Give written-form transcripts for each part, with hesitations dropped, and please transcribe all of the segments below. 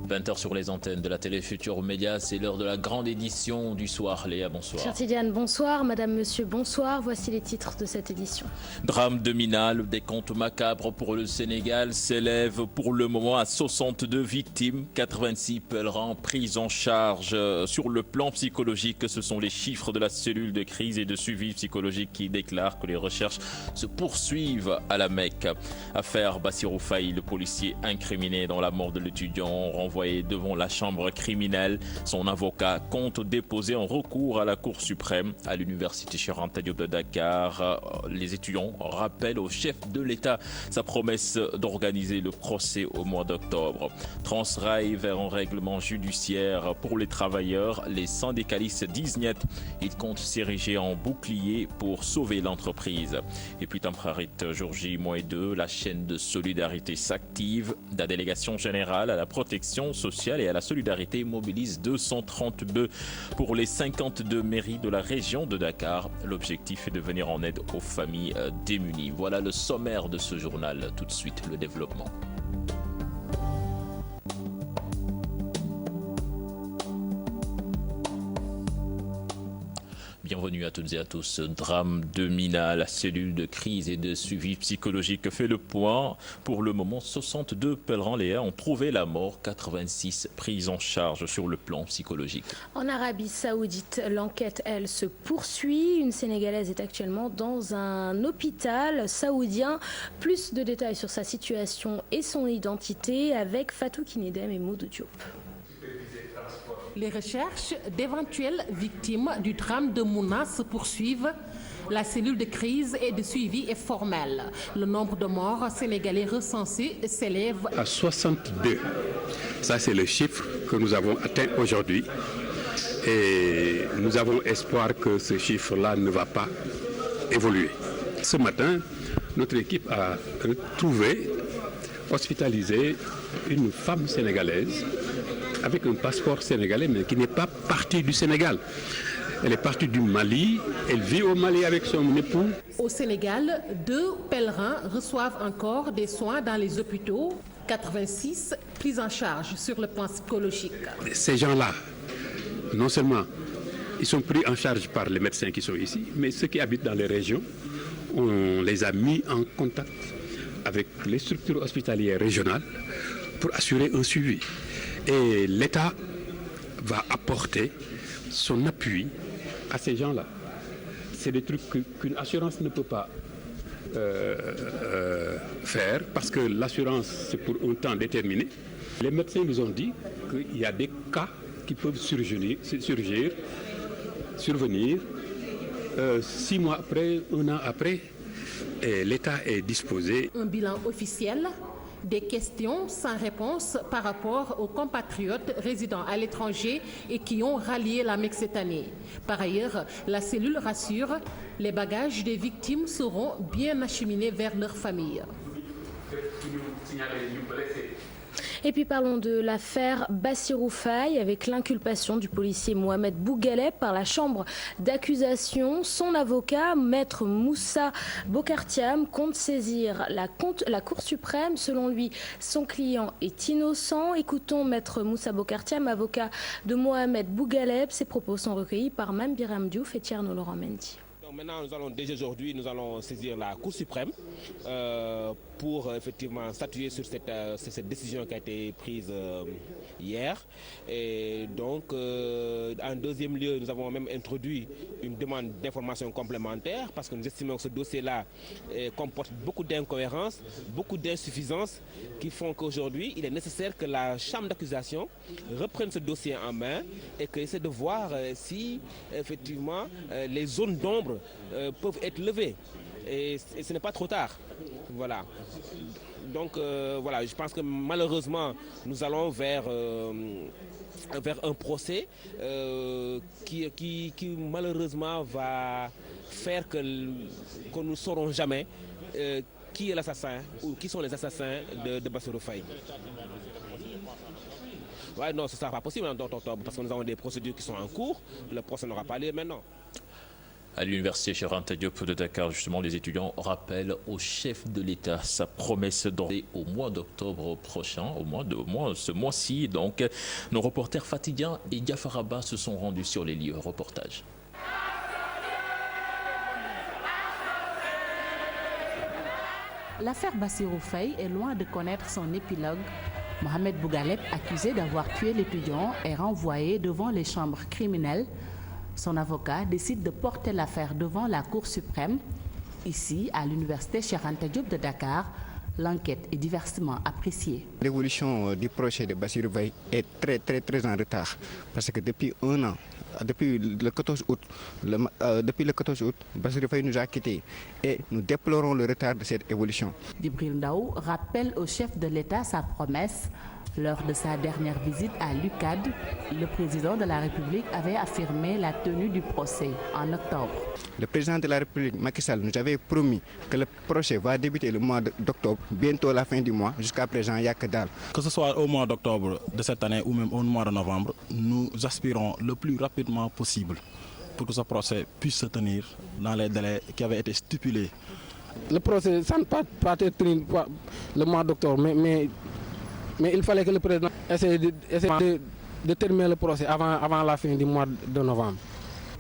20h sur les antennes de la télé Futur Média, c'est l'heure de la grande édition du soir. Léa, bonsoir. Chère Tidiane, bonsoir. Madame, monsieur, bonsoir. Voici les titres de cette édition. Drame de Mina, le décompte macabre pour le Sénégal s'élève pour le moment à 62 victimes, 86 pèlerins pris en charge. Sur le plan psychologique, ce sont les chiffres de la cellule de crise et de suivi psychologique qui déclarent que les recherches se poursuivent à la Mecque. Affaire Bassirou Faye, le policier incriminé dans la mort de l'étudiant renvoyé devant la chambre criminelle. Son avocat compte déposer un recours à la Cour suprême à l'université Cheikh Anta Diop de Dakar. Les étudiants rappellent au chef de l'État sa promesse d'organiser le procès au mois d'octobre. Transrail vers un règlement judiciaire pour les travailleurs. Les syndicalistes disent niet. Ils comptent s'ériger en bouclier pour sauver l'entreprise. Et puis Tamkharit, jour J-2, la chaîne de solidarité s'active. La délégation générale à la protection sociale et à la solidarité mobilise 230 bœufs pour les 52 mairies de la région de Dakar. L'objectif est de venir en aide aux familles démunies. Voilà le sommaire de ce journal. Tout de suite, le développement. Bienvenue à toutes et à tous. Drame de Mina, la cellule de crise et de suivi psychologique fait le point. Pour le moment, 62 pèlerins Léa ont trouvé la mort, 86 pris en charge sur le plan psychologique. En Arabie Saoudite, l'enquête, elle, se poursuit. Une Sénégalaise est actuellement dans un hôpital saoudien. Plus de détails sur sa situation et son identité avec Fatou Kinedem et Maud Diop. Les recherches d'éventuelles victimes du drame de Mouna se poursuivent. La cellule de crise et de suivi est formelle. Le nombre de morts sénégalais recensés s'élève à 62. Ça, c'est le chiffre que nous avons atteint aujourd'hui. Et nous avons espoir que ce chiffre-là ne va pas évoluer. Ce matin, notre équipe a retrouvé, hospitalisé, une femme sénégalaise avec un passeport sénégalais, mais qui n'est pas partie du Sénégal. Elle est partie du Mali, elle vit au Mali avec son époux. Au Sénégal, 2 pèlerins reçoivent encore des soins dans les hôpitaux, 86 pris en charge sur le plan psychologique. Ces gens-là, non seulement ils sont pris en charge par les médecins qui sont ici, mais ceux qui habitent dans les régions, on les a mis en contact avec les structures hospitalières régionales pour assurer un suivi. Et l'État va apporter son appui à ces gens-là. C'est des trucs qu'une assurance ne peut pas faire parce que l'assurance, c'est pour un temps déterminé. Les médecins nous ont dit qu'il y a des cas qui peuvent survenir 6 mois après, 1 an après, et l'État est disposé. Un bilan officiel. Des questions sans réponse par rapport aux compatriotes résidant à l'étranger et qui ont rallié la Mecque cette année. Par ailleurs, la cellule rassure, les bagages des victimes seront bien acheminés vers leurs familles. Et puis parlons de l'affaire Bassirou Faye avec l'inculpation du policier Mohamed Bougaleb par la chambre d'accusation. Son avocat, maître Moussa Bokartiam, compte saisir la Cour suprême. Selon lui, son client est innocent. Écoutons maître Moussa Bokartiam, avocat de Mohamed Bougaleb. Ses propos sont recueillis par Mame Biram Diouf et Thierno Laurent Mendy. Maintenant, dès aujourd'hui, nous allons saisir la Cour suprême pour effectivement statuer sur cette décision qui a été prise hier. Et donc, en deuxième lieu, nous avons même introduit une demande d'information complémentaire parce que nous estimons que ce dossier-là comporte beaucoup d'incohérences, beaucoup d'insuffisances qui font qu'aujourd'hui, il est nécessaire que la chambre d'accusation reprenne ce dossier en main et qu'elle essaie de voir si effectivement les zones d'ombre peuvent être levées. Et ce n'est pas trop tard. Voilà. Donc voilà, je pense que malheureusement, nous allons vers un procès qui malheureusement va faire que nous ne saurons jamais qui est l'assassin ou qui sont les assassins de Bassirou Faye. Ouais, non, ce ne sera pas possible en octobre parce que nous avons des procédures qui sont en cours. Le procès n'aura pas lieu maintenant. À l'université Cheikh Anta Diop de Dakar, justement, les étudiants rappellent au chef de l'État sa promesse d'enlever au mois d'octobre prochain, ce mois-ci. Donc, nos reporters Fatidian et Diafaraba se sont rendus sur les lieux. Reportage. L'affaire Bassirou Faye est loin de connaître son épilogue. Mohamed Bougaleb, accusé d'avoir tué l'étudiant, est renvoyé devant les chambres criminelles. Son avocat décide de porter l'affaire devant la Cour suprême. Ici, à l'université Cheikh Anta Diop de Dakar, l'enquête est diversement appréciée. L'évolution du procès de Bassirou Faye est très en retard parce que depuis un an, depuis le 14 août, Bassirou Faye nous a quittés et nous déplorons le retard de cette évolution. Djibril Ndaw rappelle au chef de l'État sa promesse. Lors de sa dernière visite à l'UCAD, le président de la République avait affirmé la tenue du procès en octobre. Le président de la République, Macky Sall, nous avait promis que le procès va débuter le mois d'octobre, bientôt la fin du mois. Jusqu'à présent, il n'y a que dalle. Que ce soit au mois d'octobre de cette année ou même au mois de novembre, nous aspirons le plus rapidement possible pour que ce procès puisse se tenir dans les délais qui avaient été stipulés. Le procès, ça ne peut pas être tenu le mois d'octobre, mais il fallait que le président essaie de terminer le procès avant la fin du mois de novembre.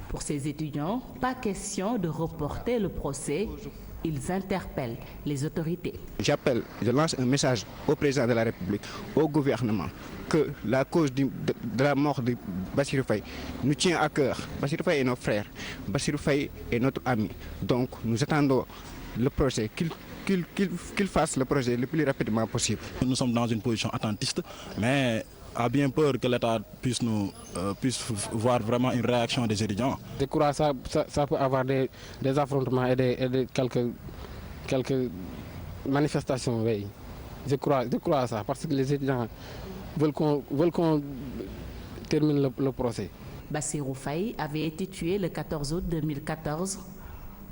Pour ces étudiants, pas question de reporter le procès. Ils interpellent les autorités. Je lance un message au président de la République, au gouvernement, que la cause de la mort de Bassirou Faye nous tient à cœur. Bassirou Faye est notre frère, Bassirou Faye est notre ami. Donc nous attendons le procès, qu'il fasse le projet le plus rapidement possible. Nous sommes dans une position attentiste, mais a bien peur que l'État puisse voir vraiment une réaction des étudiants. Je crois que ça peut avoir des affrontements et quelques manifestations. Oui. Je crois à ça, parce que les étudiants veulent qu'on termine le procès. Bassirou Faye avait été tué le 14 août 2014.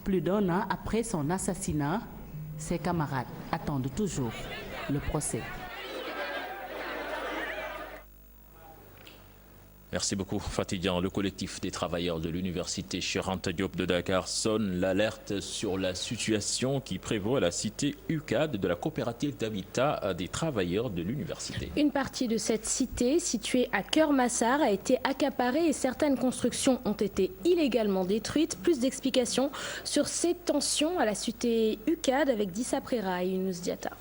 Plus d'un an après son assassinat, ses camarades attendent toujours le procès. Merci beaucoup Fatidian. Le collectif des travailleurs de l'université Cheikh Anta Diop de Dakar sonne l'alerte sur la situation qui prévaut à la cité UCAD de la coopérative d'habitat des travailleurs de l'université. Une partie de cette cité, située à Keur-Massar, a été accaparée et certaines constructions ont été illégalement détruites. Plus d'explications sur ces tensions à la cité UCAD avec Dissa Prera et Younous Diatta.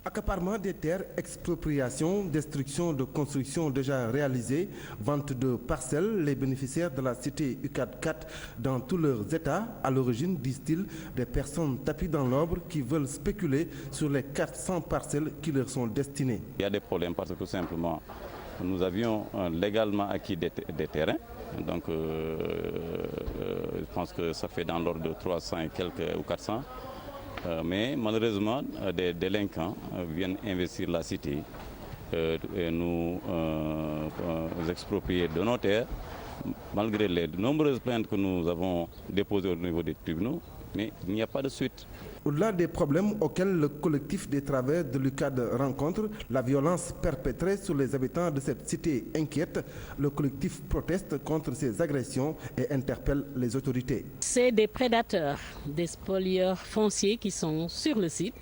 Accaparement des terres, expropriation, destruction de constructions déjà réalisées, vente de parcelles, les bénéficiaires de la cité UCAD 4 dans tous leurs états, à l'origine, disent-ils, des personnes tapis dans l'ombre qui veulent spéculer sur les 400 parcelles qui leur sont destinées. Il y a des problèmes parce que tout simplement, nous avions légalement acquis des terrains. Donc je pense que ça fait dans l'ordre de 300 et quelques ou 400. Mais malheureusement, des délinquants viennent investir la cité et nous exproprier de nos terres, malgré les nombreuses plaintes que nous avons déposées au niveau des tribunaux, mais il n'y a pas de suite. Au-delà des problèmes auxquels le collectif des travailleurs de l'UCAD rencontre, la violence perpétrée sur les habitants de cette cité inquiète, le collectif proteste contre ces agressions et interpelle les autorités. C'est des prédateurs, des spolieurs fonciers qui sont sur le site,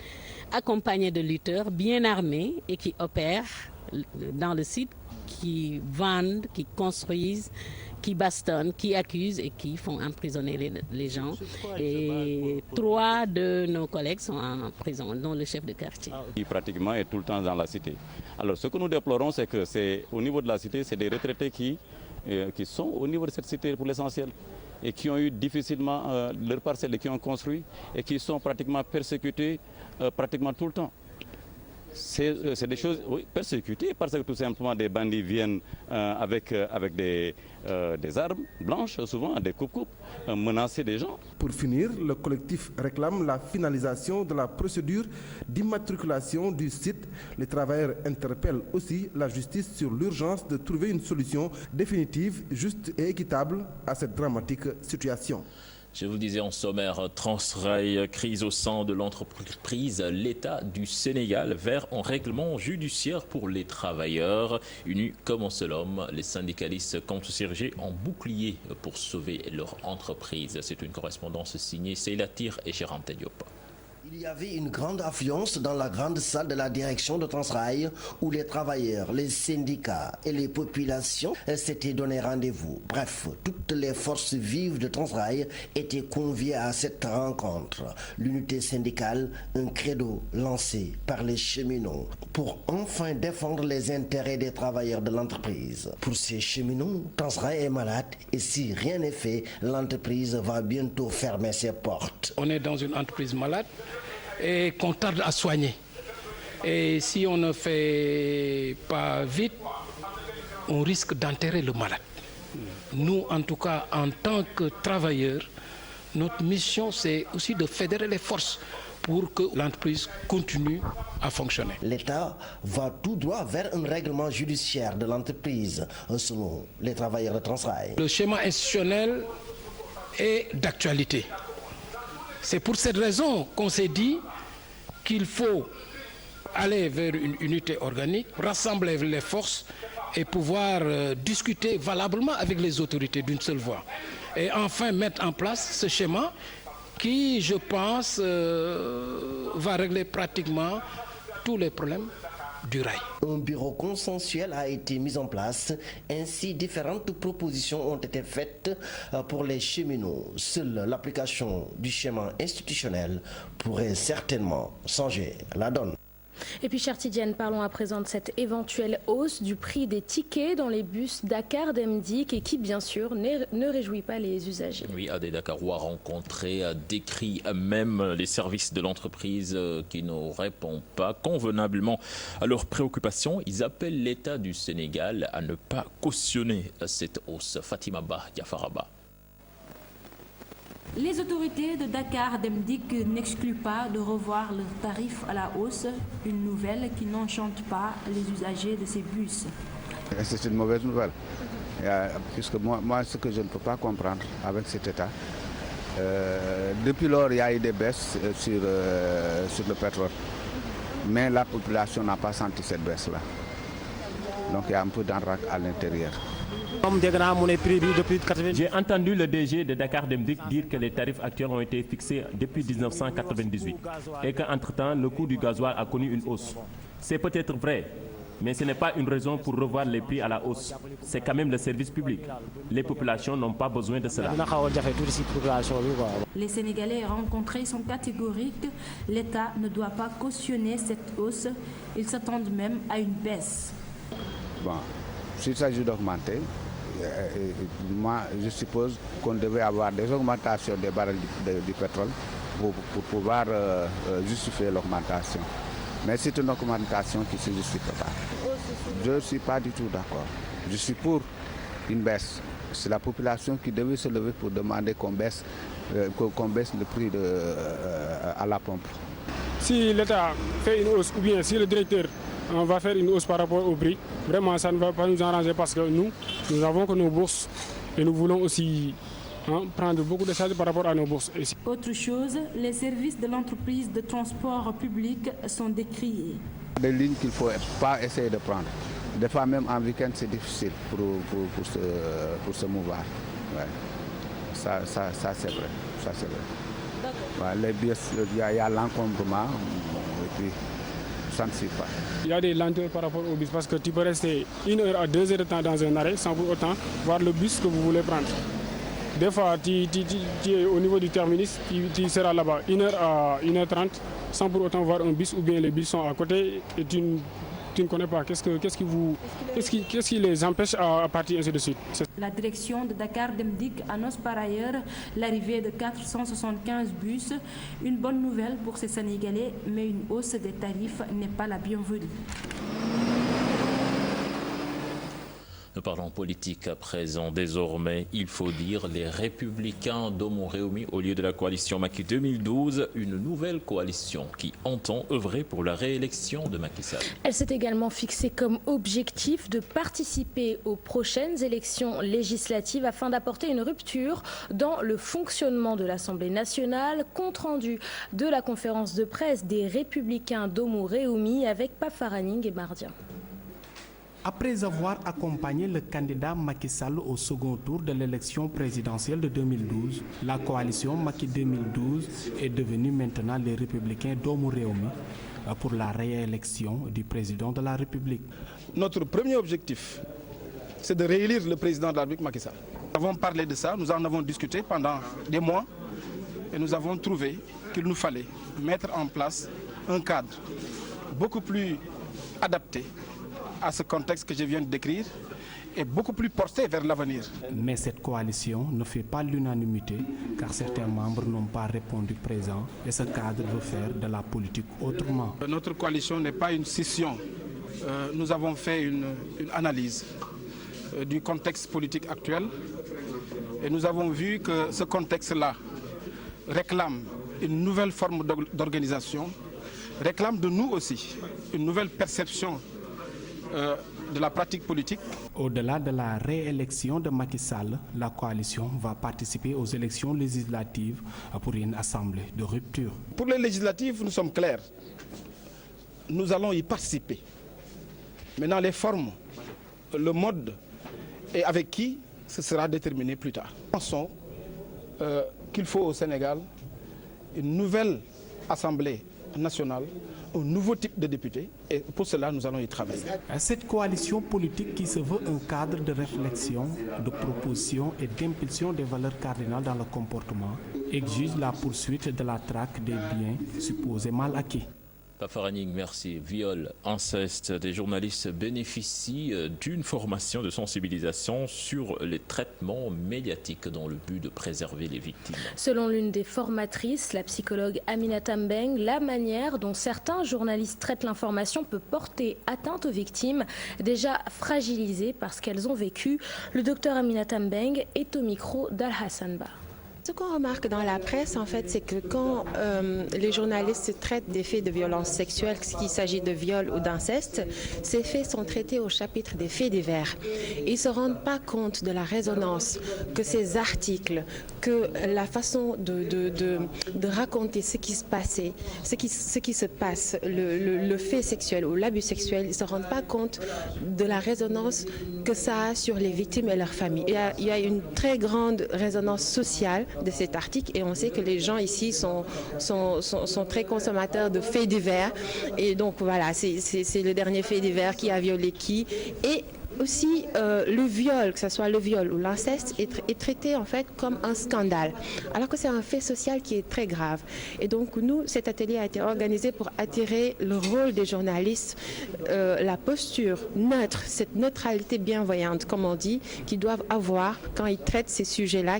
accompagnés de lutteurs bien armés et qui opèrent dans le site, qui vendent, qui construisent, qui bastonnent, qui accusent et qui font emprisonner les gens. Et 3 de nos collègues sont en prison, dont le chef de quartier. Qui pratiquement est tout le temps dans la cité. Alors ce que nous déplorons, c'est que au niveau de la cité, c'est des retraités qui sont au niveau de cette cité pour l'essentiel et qui ont eu difficilement leurs parcelles et qui ont construit et qui sont pratiquement persécutés pratiquement tout le temps. C'est des choses persécutées parce que tout simplement des bandits viennent avec des armes blanches, souvent des coupes-coupes, menacer des gens. Pour finir, le collectif réclame la finalisation de la procédure d'immatriculation du site. Les travailleurs interpellent aussi la justice sur l'urgence de trouver une solution définitive, juste et équitable à cette dramatique situation. Je vous disais en sommaire, Transrail, crise au sein de l'entreprise, l'État du Sénégal vers un règlement judiciaire pour les travailleurs. Unis comme un seul homme, les syndicalistes comptent s'ériger en bouclier pour sauver leur entreprise. C'est une correspondance signée Seylatir et Jérôme Diop. Il y avait une grande affluence dans la grande salle de la direction de Transrail où les travailleurs, les syndicats et les populations s'étaient donné rendez-vous. Bref, toutes les forces vives de Transrail étaient conviées à cette rencontre. L'unité syndicale, un credo lancé par les cheminots pour enfin défendre les intérêts des travailleurs de l'entreprise. Pour ces cheminots, Transrail est malade et si rien n'est fait, l'entreprise va bientôt fermer ses portes. On est dans une entreprise malade et qu'on tarde à soigner. Et si on ne fait pas vite, on risque d'enterrer le malade. Nous, en tout cas, en tant que travailleurs, notre mission, c'est aussi de fédérer les forces pour que l'entreprise continue à fonctionner. L'État va tout droit vers un règlement judiciaire de l'entreprise, selon les travailleurs de Transrail. Le schéma institutionnel est d'actualité. C'est pour cette raison qu'on s'est dit qu'il faut aller vers une unité organique, rassembler les forces et pouvoir discuter valablement avec les autorités d'une seule voix. Et enfin mettre en place ce schéma qui, je pense, va régler pratiquement tous les problèmes du rail. Un bureau consensuel a été mis en place. Ainsi, différentes propositions ont été faites pour les cheminots. Seule l'application du schéma institutionnel pourrait certainement changer la donne. Et puis, chère Tidiane, parlons à présent de cette éventuelle hausse du prix des tickets dans les bus Dakar Demdik et qui, bien sûr, ne réjouit pas les usagers. Oui, des Dakarois rencontrés décrit même les services de l'entreprise qui ne répondent pas convenablement à leurs préoccupations. Ils appellent l'État du Sénégal à ne pas cautionner cette hausse. Fatima Ba, Diafaraba. Les autorités de Dakar Demdik n'excluent pas de revoir leurs tarifs à la hausse, une nouvelle qui n'enchante pas les usagers de ces bus. C'est une mauvaise nouvelle, puisque moi ce que je ne peux pas comprendre avec cet État, depuis lors il y a eu des baisses sur le pétrole, mais la population n'a pas senti cette baisse-là. Donc il y a un peu d'enrac à l'intérieur. J'ai entendu le DG de Dakar Demdik dire que les tarifs actuels ont été fixés depuis 1998 et qu'entre-temps, le coût du gasoil a connu une hausse. C'est peut-être vrai, mais ce n'est pas une raison pour revoir les prix à la hausse. C'est quand même le service public. Les populations n'ont pas besoin de cela. Les Sénégalais rencontrés sont catégoriques. L'État ne doit pas cautionner cette hausse. Ils s'attendent même à une baisse. Bon, s'il s'agit d'augmenter, moi je suppose qu'on devait avoir des augmentations des barils du pétrole pour pouvoir justifier l'augmentation. Mais c'est une augmentation qui ne se justifie pas. Je ne suis pas du tout d'accord. Je suis pour une baisse. C'est la population qui devait se lever pour demander qu'on baisse le prix à la pompe. Si l'État fait une hausse ou bien si le directeur on va faire une hausse par rapport au prix, vraiment ça ne va pas nous arranger parce que nous avons que nos bourses et nous voulons aussi prendre beaucoup de charges par rapport à nos bourses. Autre chose, les services de l'entreprise de transport public sont décriés. Des lignes qu'il ne faut pas essayer de prendre. Des fois même en week-end c'est difficile pour se mouvoir. Ouais. Ça c'est vrai. Ça, c'est vrai. Ouais, les bus, il y a l'encombrement et puis ça ne suit pas. Il y a des lenteurs par rapport au bus parce que tu peux rester 1 heure à 2 heures de temps dans un arrêt sans pour autant voir le bus que vous voulez prendre. Des fois, tu es au niveau du terminus, tu seras là-bas 1 heure à 1h30 sans pour autant voir un bus ou bien les bus sont à côté et tu ne connais pas. Qu'est-ce qui les empêche à partir ainsi de suite? La direction de Dakar Demdik annonce par ailleurs l'arrivée de 475 bus. Une bonne nouvelle pour ces Sénégalais, mais une hausse des tarifs n'est pas la bienvenue. Nous parlons politique à présent. Désormais, il faut dire les Républicains d'Homo Réumi au lieu de la coalition Macky 2012, une nouvelle coalition qui entend œuvrer pour la réélection de Macky Sall. Elle s'est également fixée comme objectif de participer aux prochaines élections législatives afin d'apporter une rupture dans le fonctionnement de l'Assemblée nationale. Compte rendu de la conférence de presse des Républicains d'Homo Réumi avec Pafaraning et Mardia. Après avoir accompagné le candidat Macky Sall au second tour de l'élection présidentielle de 2012, la coalition Macky 2012 est devenue maintenant les Républicains d'Homo Réumi pour la réélection du président de la République. Notre premier objectif, c'est de réélire le président de la République, Macky Sall. Nous avons parlé de ça, nous en avons discuté pendant des mois et nous avons trouvé qu'il nous fallait mettre en place un cadre beaucoup plus adapté à ce contexte que je viens de décrire et beaucoup plus porté vers l'avenir. Mais cette coalition ne fait pas l'unanimité car certains membres n'ont pas répondu présent et ce cadre veut faire de la politique autrement. Notre coalition n'est pas une scission. Nous avons fait une analyse du contexte politique actuel et nous avons vu que ce contexte-là réclame une nouvelle forme d'organisation, réclame de nous aussi une nouvelle perception de la pratique politique. Au-delà de la réélection de Macky Sall, la coalition va participer aux élections législatives pour une assemblée de rupture. Pour les législatives, nous sommes clairs. Nous allons y participer. Maintenant, les formes, le mode et avec qui, ce sera déterminé plus tard. Nous pensons qu'il faut au Sénégal une nouvelle assemblée nationale, un nouveau type de député et pour cela nous allons y travailler. Cette coalition politique qui se veut un cadre de réflexion, de proposition et d'impulsion des valeurs cardinales dans le comportement exige la poursuite de la traque des biens supposés mal acquis. Pafaraning, merci. Viol, inceste, des journalistes bénéficient d'une formation de sensibilisation sur les traitements médiatiques dans le but de préserver les victimes. Selon l'une des formatrices, la psychologue Aminata Mbeng, la manière dont certains journalistes traitent l'information peut porter atteinte aux victimes déjà fragilisées par ce qu'elles ont vécu. Le docteur Aminata Mbeng est au micro d'Al-Hassan Ba. Ce qu'on remarque dans la presse, en fait, c'est que quand les journalistes traitent des faits de violence sexuelle, qu'il s'agit de viol ou d'inceste, ces faits sont traités au chapitre des faits divers. Ils ne se rendent pas compte de la résonance que ces articles, que la façon de raconter ce qui se passait, ce qui se passe, le fait sexuel ou l'abus sexuel, ils ne se rendent pas compte de la résonance que ça a sur les victimes et leurs familles. Il y a une très grande résonance sociale de cet article et on sait que les gens ici sont très consommateurs de faits divers et donc voilà, c'est le dernier fait divers qui a violé qui et aussi le viol, que ce soit le viol ou l'inceste, est traité en fait comme un scandale, alors que c'est un fait social qui est très grave. Et donc nous, cet atelier a été organisé pour attirer le rôle des journalistes, la posture neutre, cette neutralité bienveillante, comme on dit, qu'ils doivent avoir quand ils traitent ces sujets-là.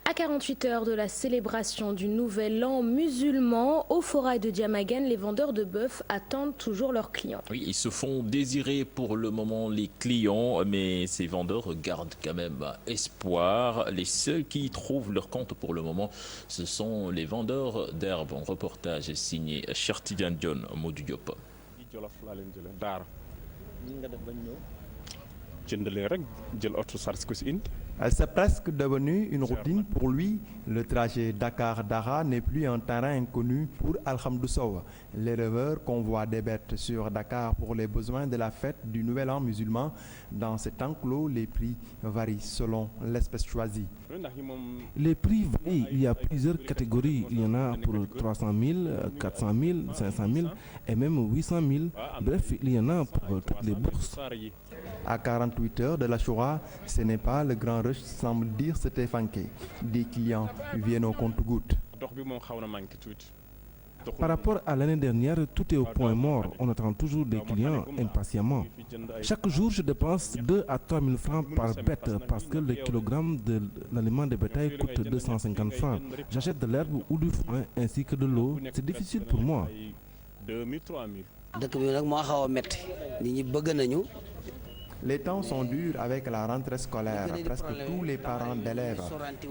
À 48 heures de la célébration du Nouvel An musulman, au Forail de Diamaguène, les vendeurs de bœuf attendent toujours leurs clients. Oui, ils se font désirer pour le moment les clients, mais ces vendeurs gardent quand même espoir. Les seuls qui y trouvent leur compte pour le moment, ce sont les vendeurs d'herbes. Un reportage signé Chertidiane Dion, Modou Diop. C'est presque devenu une routine pour lui. Le trajet Dakar-Dara n'est plus un terrain inconnu pour Alhamdou Sow. L'éleveur convoie des bêtes sur Dakar pour les besoins de la fête du Nouvel An musulman. Dans cet enclos, les prix varient selon l'espèce choisie. Les prix varient. Il y a plusieurs catégories. Il y en a pour 300 000, 400 000, 500 000 et même 800 000. Bref, il y en a pour toutes les bourses. À 48 heures de la Shoura, ce n'est pas le grand rush, semble dire Stéphane Kay. Des clients viennent au compte-gouttes. Par rapport à l'année dernière, tout est au point mort. On attend toujours des clients impatiemment. Chaque jour, je dépense 2 à 3 000 francs par bête parce que le kilogramme de l'aliment de bétail coûte 250 francs. J'achète de l'herbe ou du foin ainsi que de l'eau. C'est difficile pour moi. Les temps sont durs avec la rentrée scolaire. Presque tous les parents d'élèves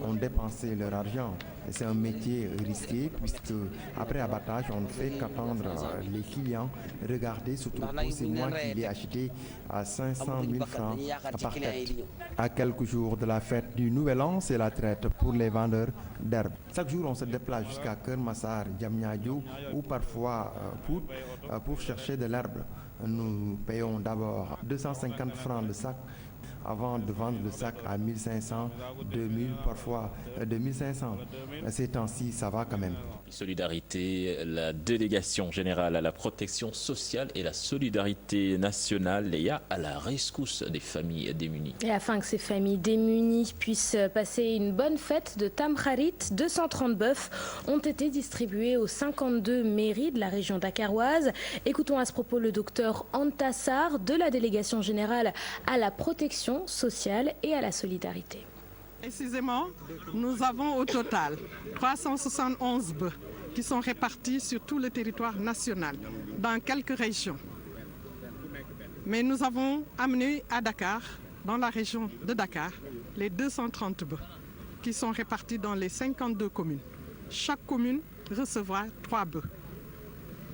ont dépensé leur argent. Et c'est un métier risqué puisque après abattage, on ne fait qu'attendre les clients. Regardez, surtout c'est moi qui l'ai acheté à 500 000 francs par tête. À quelques jours de la fête du Nouvel An, c'est la traite pour les vendeurs d'herbes. Chaque jour, on se déplace jusqu'à Kermassar, Diamniadio ou parfois pour chercher de l'herbe. Nous payons d'abord 250 francs le sac avant de vendre le sac à 1500, 2000, parfois 2500. Ces temps-ci, ça va quand même. Solidarité, la délégation générale à la protection sociale et la solidarité nationale, Léa, à la rescousse des familles démunies. Et afin que ces familles démunies puissent passer une bonne fête de Tamkharit, 230 bœufs ont été distribués aux 52 mairies de la région dakaroise. Écoutons à ce propos le docteur Antassar de la délégation générale à la protection sociale et à la solidarité. Précisément, nous avons au total 371 bœufs qui sont répartis sur tout le territoire national, dans quelques régions. Mais nous avons amené à Dakar, dans la région de Dakar, les 230 bœufs qui sont répartis dans les 52 communes. Chaque commune recevra 3 bœufs.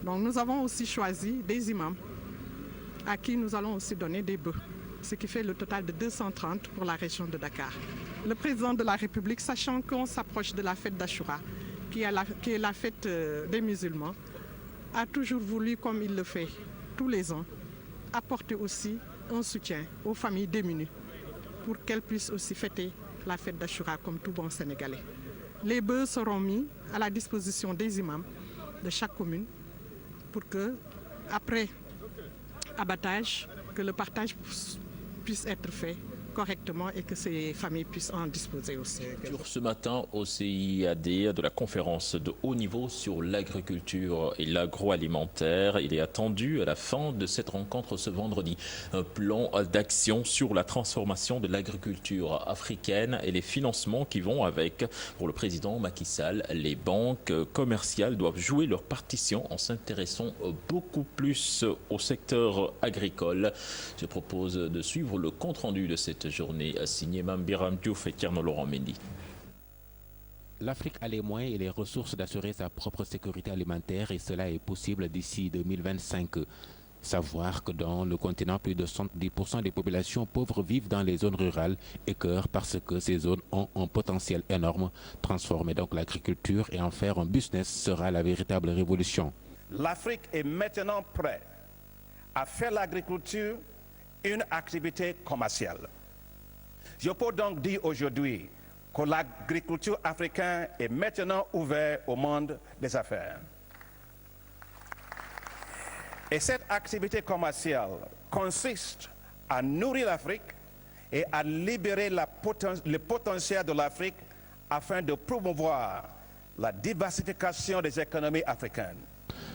Donc nous avons aussi choisi des imams à qui nous allons aussi donner des bœufs, ce qui fait le total de 230 pour la région de Dakar. Le président de la République, sachant qu'on s'approche de la fête d'Achoura, qui est la fête des musulmans, a toujours voulu, comme il le fait tous les ans, apporter aussi un soutien aux familles démunies pour qu'elles puissent aussi fêter la fête d'Achoura comme tout bon Sénégalais. Les bœufs seront mis à la disposition des imams de chaque commune pour que, après abattage, que le partage puisse être fait correctement et que ces familles puissent en disposer aussi. Ce matin au CIAD de la conférence de haut niveau sur l'agriculture et l'agroalimentaire. Il est attendu à la fin de cette rencontre ce vendredi un plan d'action sur la transformation de l'agriculture africaine et les financements qui vont avec. Pour le président Macky Sall, les banques commerciales doivent jouer leur partition en s'intéressant beaucoup plus au secteur agricole. Je propose de suivre le compte-rendu de cette journée signé Mambiram Diouf et Tierno Laurent Mendy. L'Afrique a les moyens et les ressources d'assurer sa propre sécurité alimentaire et cela est possible d'ici 2025. Savoir que dans le continent, plus de 70% des populations pauvres vivent dans les zones rurales et cœur parce que ces zones ont un potentiel énorme. Transformer donc l'agriculture et en faire un business sera la véritable révolution. L'Afrique est maintenant prête à faire l'agriculture une activité commerciale. Je peux donc dire aujourd'hui que l'agriculture africaine est maintenant ouverte au monde des affaires. Et cette activité commerciale consiste à nourrir l'Afrique et à libérer le potentiel de l'Afrique afin de promouvoir la diversification des économies africaines.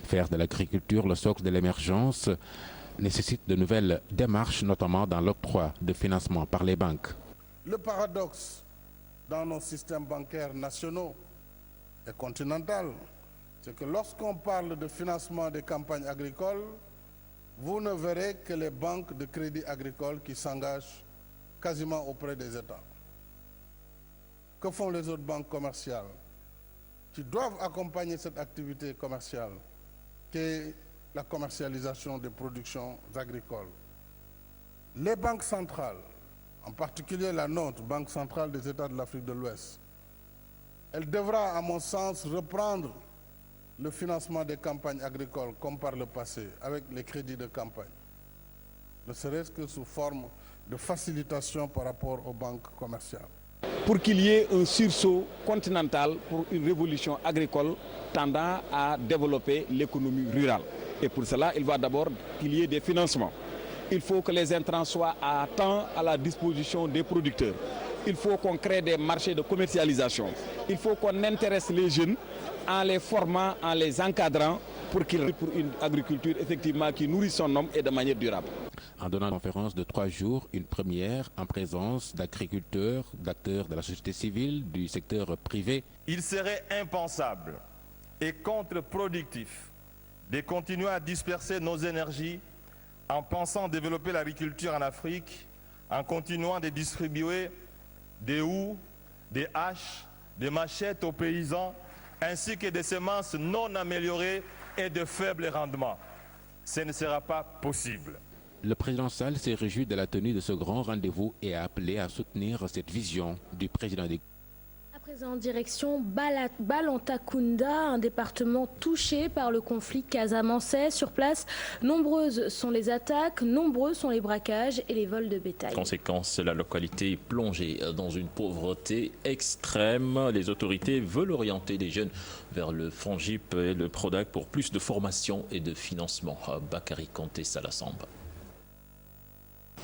Faire de l'agriculture le socle de l'émergence nécessite de nouvelles démarches, notamment dans l'octroi de financement par les banques. Le paradoxe dans nos systèmes bancaires nationaux et continentaux, c'est que lorsqu'on parle de financement des campagnes agricoles, vous ne verrez que les banques de crédit agricole qui s'engagent quasiment auprès des États. Que font les autres banques commerciales qui doivent accompagner cette activité commerciale, qui est la commercialisation des productions agricoles? Les banques centrales, en particulier la nôtre, Banque centrale des États de l'Afrique de l'Ouest, elle devra, à mon sens, reprendre le financement des campagnes agricoles comme par le passé, avec les crédits de campagne, ne serait-ce que sous forme de facilitation par rapport aux banques commerciales. Pour qu'il y ait un sursaut continental pour une révolution agricole tendant à développer l'économie rurale. Et pour cela, il va d'abord qu'il y ait des financements. Il faut que les intrants soient à temps à la disposition des producteurs. Il faut qu'on crée des marchés de commercialisation. Il faut qu'on intéresse les jeunes en les formant, en les encadrant pour une agriculture effectivement qui nourrit son homme et de manière durable. En donnant une conférence de 3 jours, une première en présence d'agriculteurs, d'acteurs de la société civile, du secteur privé. Il serait impensable et contre-productif de continuer à disperser nos énergies en pensant développer l'agriculture en Afrique, en continuant de distribuer des houes, des haches, des machettes aux paysans, ainsi que des semences non améliorées et de faible rendement. Ce ne sera pas possible. Le président Sall s'est réjoui de la tenue de ce grand rendez-vous et a appelé à soutenir cette vision du président des... À présent, direction Balantakunda, un département touché par le conflit casamançais. Sur place, nombreuses sont les attaques, nombreux sont les braquages et les vols de bétail. Conséquence, la localité est plongée dans une pauvreté extrême. Les autorités veulent orienter les jeunes vers le FONGIP et le PRODAC pour plus de formation et de financement. Bakary Konté Salasamba.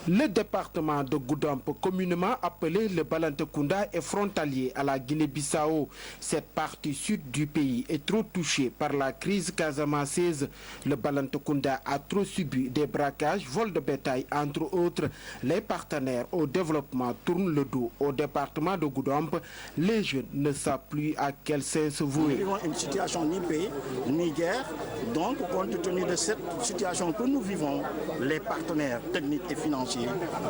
Le département de Goudomp, communément appelé le Balantakunda, est frontalier à la Guinée-Bissau. Cette partie sud du pays est trop touchée par la crise casamançaise. Le Balantakunda a trop subi des braquages, vols de bétail, entre autres. Les partenaires au développement tournent le dos au département de Goudomp. Les jeunes ne savent plus à quel sens se vouer. Nous vivons une situation ni paix, ni guerre. Donc, compte tenu de cette situation que nous vivons, les partenaires techniques et financiers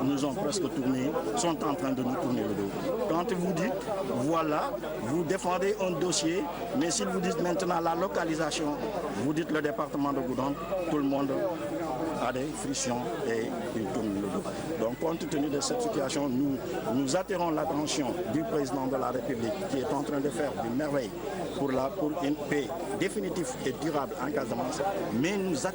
nous ont presque tourné, sont en train de nous tourner le dos. Quand vous dites, voilà, vous défendez un dossier, mais s'ils vous disent maintenant la localisation, vous dites le département de Goudomp, tout le monde a des frictions et il tourne le dos. Donc, compte tenu de cette situation, nous attirons l'attention du président de la République qui est en train de faire des merveilles pour une paix définitive et durable en Casamance, mais nous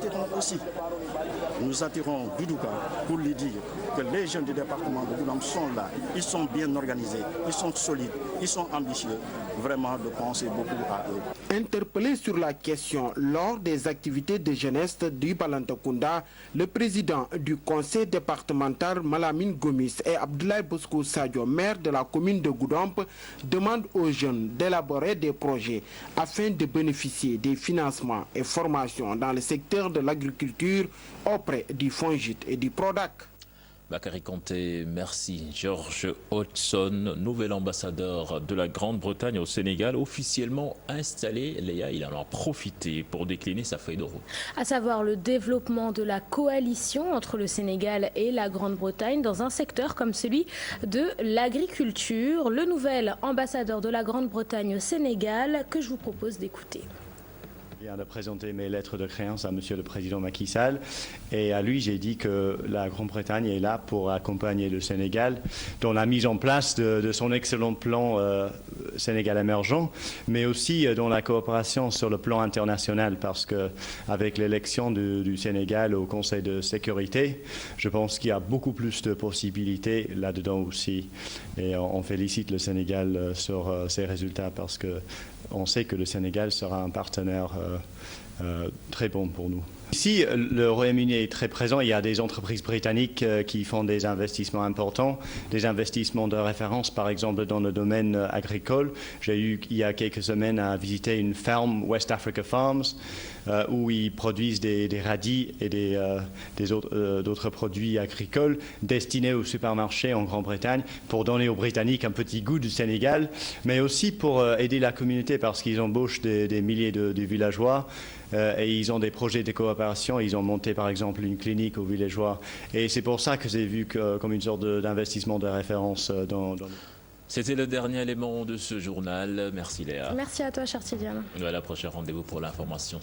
attirons Doudouka pour lui dire que les jeunes du département de Goudomp sont là, ils sont bien organisés, ils sont solides, ils sont ambitieux, vraiment de penser beaucoup à eux. Interpellé sur la question lors des activités de jeunesse du Balantakunda, le président du conseil départemental Malamine Gomis et Abdoulaye Bosco Sadio, maire de la commune de Goudomp, demandent aux jeunes d'élaborer des projets afin de bénéficier des financements et formations dans le secteur de l'agriculture auprès du FONGIP et du PRODAC. Bakary Konté, merci. George Hodgson, nouvel ambassadeur de la Grande-Bretagne au Sénégal, officiellement installé. Léa, il en a profité pour décliner sa feuille de route. À savoir le développement de la coalition entre le Sénégal et la Grande-Bretagne dans un secteur comme celui de l'agriculture. Le nouvel ambassadeur de la Grande-Bretagne au Sénégal que je vous propose d'écouter. Je viens de présenter mes lettres de créance à Monsieur le Président Macky Sall et à lui j'ai dit que la Grande-Bretagne est là pour accompagner le Sénégal dans la mise en place de son excellent plan Sénégal émergent, mais aussi dans la coopération sur le plan international parce qu'avec l'élection du Sénégal au Conseil de sécurité, je pense qu'il y a beaucoup plus de possibilités là-dedans aussi et on félicite le Sénégal sur ces résultats parce que on sait que le Sénégal sera un partenaire très bon pour nous. Ici, le Royaume-Uni est très présent. Il y a des entreprises britanniques qui font des investissements importants, des investissements de référence, par exemple dans le domaine agricole. J'ai eu, il y a quelques semaines, à visiter une ferme, West Africa Farms, où ils produisent des radis et d'autres produits agricoles destinés aux supermarchés en Grande-Bretagne pour donner aux Britanniques un petit goût du Sénégal, mais aussi pour aider la communauté parce qu'ils embauchent des milliers de villageois. Et ils ont des projets de coopération. Ils ont monté, par exemple, une clinique aux villageois. Et c'est pour ça que j'ai vu comme une sorte d'investissement de référence dans... C'était le dernier élément de ce journal. Merci Léa. Merci à toi, cher Tidiane. À la prochaine rendez-vous pour l'information.